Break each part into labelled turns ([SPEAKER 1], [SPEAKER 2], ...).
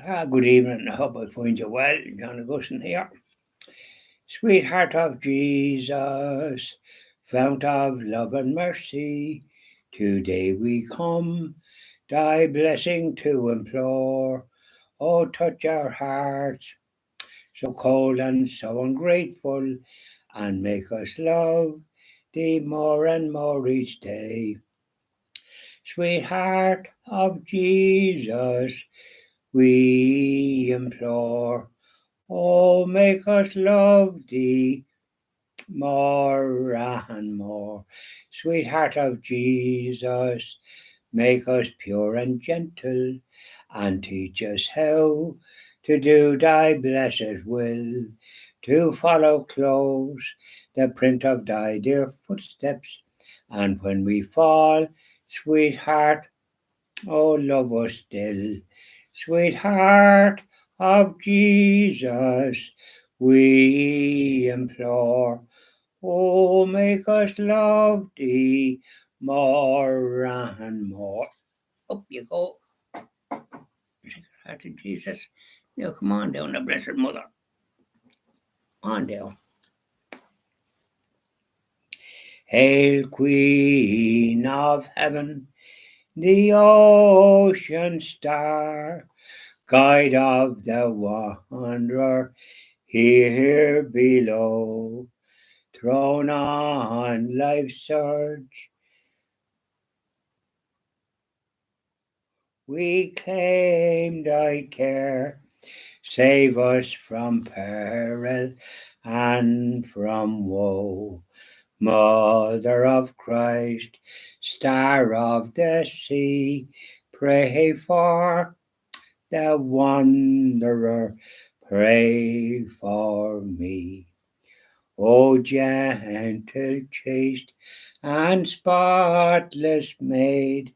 [SPEAKER 1] Good evening. I hope I find you well. John Augustine here. Sweetheart of Jesus, fount of love and mercy, today we come, thy blessing to implore. Oh, touch our hearts, so cold and so ungrateful, and make us love thee more and more each day. Sweetheart of Jesus, we implore. Oh, make us love thee more and more. Sweetheart of Jesus, make us pure and gentle, and teach us how to do thy blessed will, to follow close the print of thy dear footsteps, and when we fall, sweetheart, oh, love us still. Sweetheart of Jesus, we implore. Oh, make us love thee more and more. Up you go. Sweetheart of Jesus. Now come on down, the Blessed Mother. On down. Hail, Queen of Heaven, the ocean star, guide of the wanderer here below, thrown on life's surge. We claim thy care, save us from peril and from woe. Mother of Christ, star of the sea, pray for the wanderer, pray for me. O gentle, chaste, and spotless maid,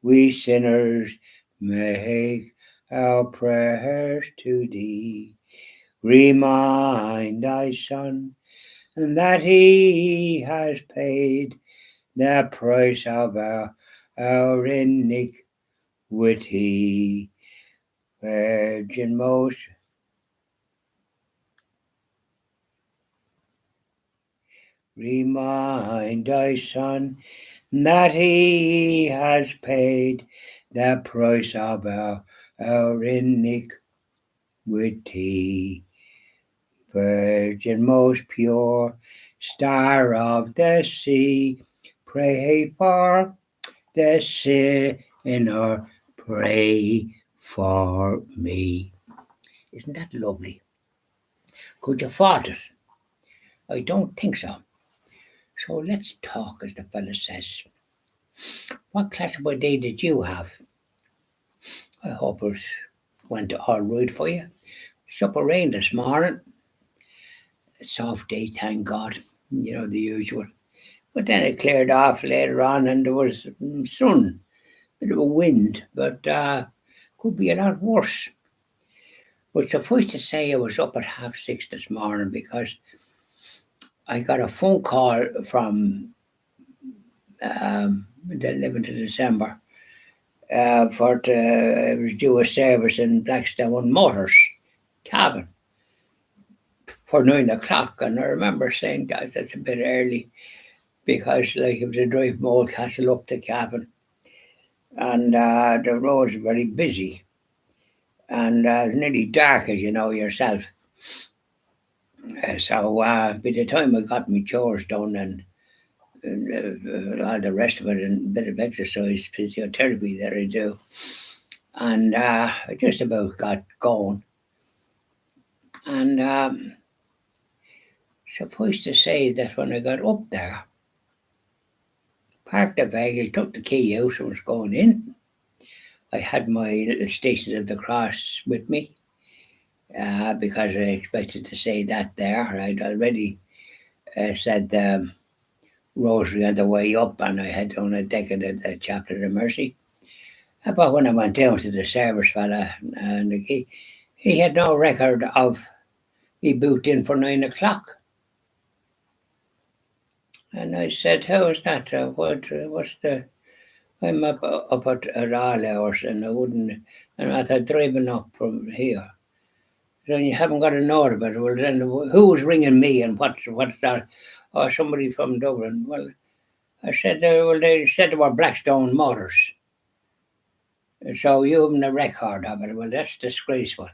[SPEAKER 1] we sinners make our prayers to thee. Remind thy Son that he has paid the price of our iniquity. Virgin most, remind thy Son that he has paid the price of our iniquity. Virgin most pure, star of the sea, pray for the sinner, pray for me. Isn't that lovely? Could you fault it? I don't think so. So let's talk, as the fella says. What class of a day did you have? I hope it went all right for you. Supper rain this morning. A soft day, thank God. You know, the usual. But then it cleared off later on and there was sun, a bit of a wind, but could be a lot worse. But suffice to say, I was up at 6:30 this morning because I got a phone call from the 11th of December for to do a service in Blackstone Motors cabin for 9 o'clock. And I remember saying that's a bit early because like it was a drive from Oldcastle up to cabin. And the roads are very busy. And it's nearly dark, as you know yourself. So by the time I got my chores done and all the rest of it, and a bit of exercise, physiotherapy that I do, and I just about got going. And suffice to say that when I got up there, parked the vehicle, took the key out and was going in, I had my little Stations of the Cross with me because I expected to say that there. I'd already said the rosary on the way up and I had done a decade at the Chapel of the Mercy. But when I went down to the service fella, and he had no record of me booked in for 9 o'clock. And I said, "How is that? What's the I'm up at all hours, and I wouldn't. And I thought driving up from here. Then you haven't got a note about it. Well, then who was ringing me, and what's that? Oh, somebody from Dublin. Well, I said, well, they said they were Blackstone Motors. So you haven't a record of it. Well, that's disgraceful.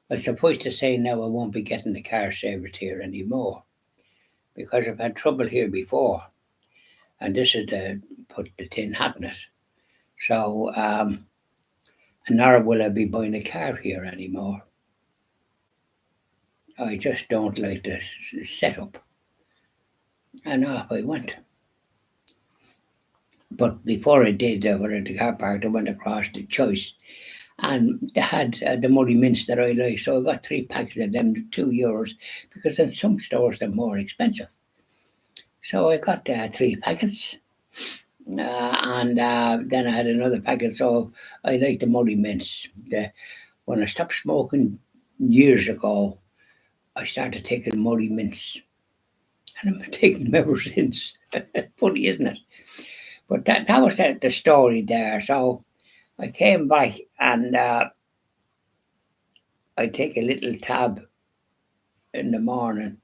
[SPEAKER 1] I'm supposed to say now I won't be getting the car serviced here anymore because I've had trouble here before. And this is to put the tin hat in it. So, nor will I be buying a car here anymore. I just don't like the setup. And off I went. But before I did, when at the car park, I went across to Choice. And they had the muddy mints that I like. So I got 3 packets of them, €2, because in some stores they're more expensive. So I got 3 packets. And then I had another packet. So I like the muddy mints. When I stopped smoking years ago, I started taking muddy mints. And I'm taking them ever since. Funny, isn't it? But that was the story there. So I came back and I take a little tab in the morning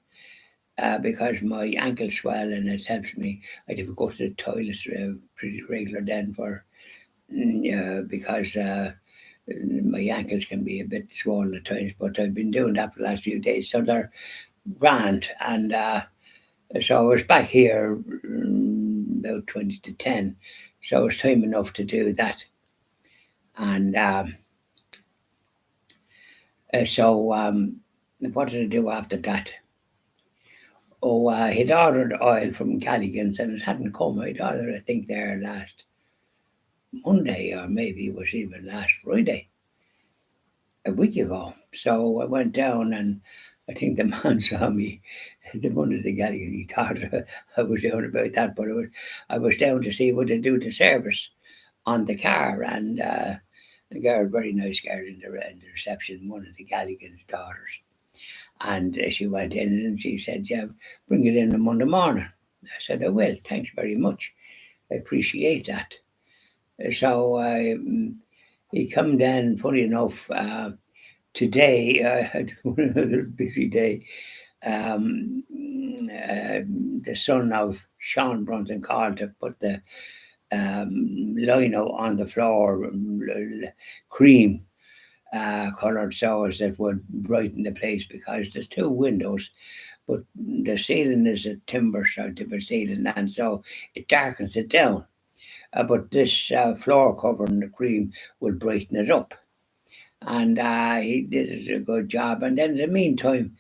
[SPEAKER 1] because my ankle swell and it helps me. I have to go to the toilet pretty regular then because my ankles can be a bit swollen at times. But I've been doing that for the last few days, so they're grand. And so I was back here about 20 to 10, so it was time enough to do that. And so what did I do after that? Oh, he'd ordered oil from Galligan's and it hadn't come. I'd ordered, I think, there last Monday, or maybe it was even last Friday, a week ago. So I went down and I think the man saw me. The one of the Galligan, he thought I was down about that, but I was down to see what they do to service on the car. And the girl, very nice girl in the reception, one of the Galligan's daughters. And she went in and she said, yeah, bring it in on Monday morning. I said, I will. Thanks very much. I appreciate that. So he come down, funny enough, today I had another busy day. The son of Sean Brunton called to put the lino on the floor, cream coloured soils that would brighten the place because there's 2 windows, but the ceiling is a timber sort of a ceiling, and so it darkens it down. But this floor covering the cream will brighten it up. And he did a good job. And then in the meantime,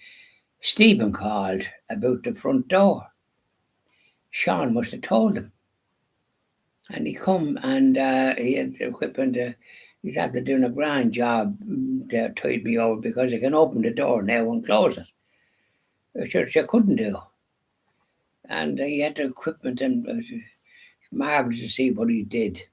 [SPEAKER 1] Stephen called about the front door. Sean must have told him. And he come and he had equipment. He's after doing a grand job to tide me over because I can open the door now and close it, which I couldn't do. And he had the equipment, and it's marvellous to see what he did.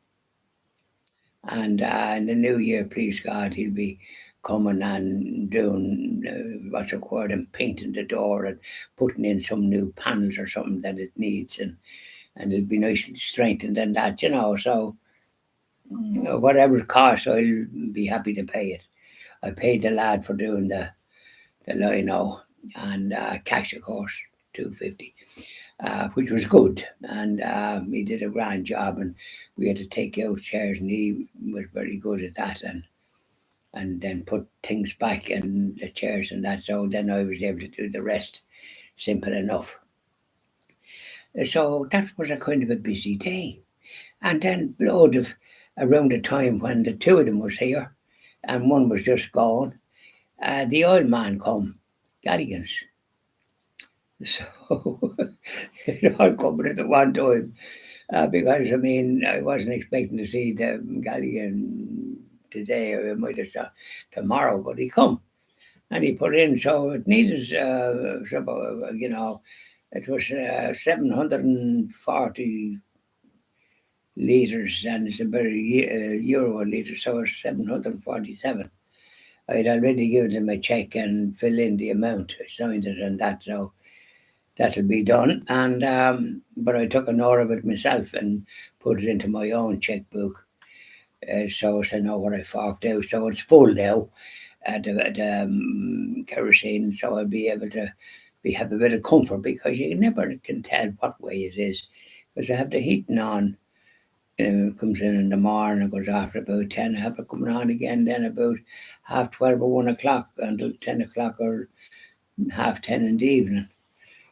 [SPEAKER 1] And in the new year, please God, he'll be coming and doing what's required and painting the door and putting in some new panels or something that it needs, and it'll be nicely strengthened and that, So whatever it costs, I'll be happy to pay it. I paid the lad for doing the lino and cash, of course, $250, which was good. And he did a grand job, and we had to take out chairs, and he was very good at that, and then put things back in the chairs and that. So then I was able to do the rest, simple enough. So that was a kind of a busy day. And then load of around the time when the 2 of them was here and one was just gone, the oil man come, Galligan's. So it all coming at the one time because I mean I wasn't expecting to see the Galligan today, or I might have saw tomorrow, but he come and he put in. So it needed it was 740 litres, and it's about euro a litre, so it's 747. I'd already given him a check and fill in the amount. I signed it and that, so that'll be done. And but I took a note of it myself and put it into my own checkbook, so as I know what I forked out. So it's full now at the kerosene, so I'll be able to have a bit of comfort, because you never can tell what way it is. Because I have the heating on. It comes in the morning, it goes after about 10. I have it coming on again then about 12:30 or 1 o'clock until 10 o'clock or 10:30 in the evening.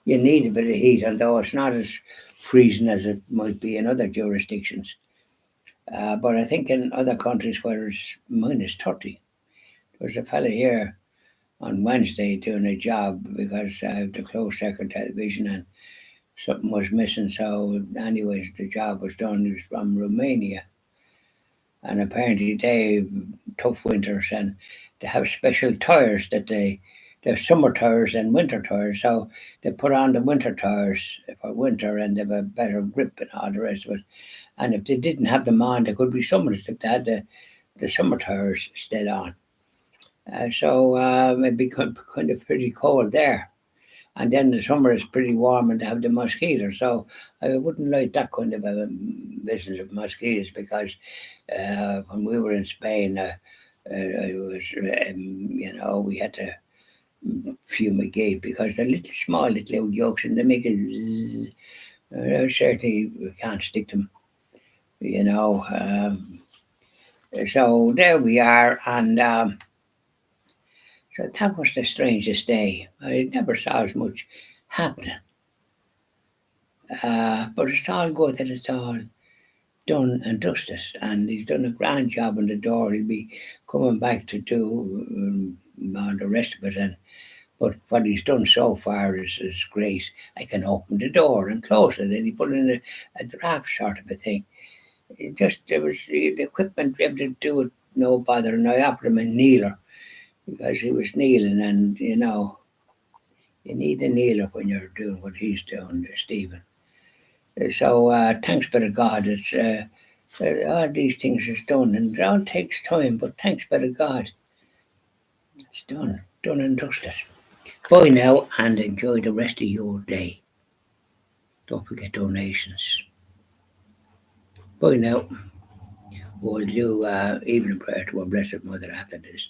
[SPEAKER 1] You need a bit of heat, although it's not as freezing as it might be in other jurisdictions. But I think in other countries where it's -30, there was a fella here on Wednesday doing a job because I have the closed circuit television and something was missing. So, anyways, the job was done. He was from Romania, and apparently they have tough winters and they have special tires that they have summer tires and winter tires. So they put on the winter tires for winter and they have a better grip and all the rest of it. And if they didn't have them on, there could be summers if they had the summer tires still on. So it'd be kind of pretty cold there. And then the summer is pretty warm and they have the mosquitoes. So I wouldn't like that kind of a business of mosquitoes, because when we were in Spain, it was, we had to fumigate because they're little small, little old yolks and they make it zzz. Certainly we can't stick them, you know. So there we are. And so that was the strangest day. I never saw as much happening. But it's all good that it's all done and dusted. And he's done a grand job on the door. He'll be coming back to do all the rest of it. But what he's done so far is great. I can open the door and close it, and he put in a draft sort of a thing. There was the equipment able to do it, no bother. And I offered him a kneeler because he was kneeling, and you need a kneeler when you're doing what he's doing, Stephen. So thanks be to God, it's all these things is done, and it all takes time. But thanks be to God, it's done and dusted. Bye now, and enjoy the rest of your day. Don't forget donations. Bye now. We'll do evening prayer to our Blessed Mother after this.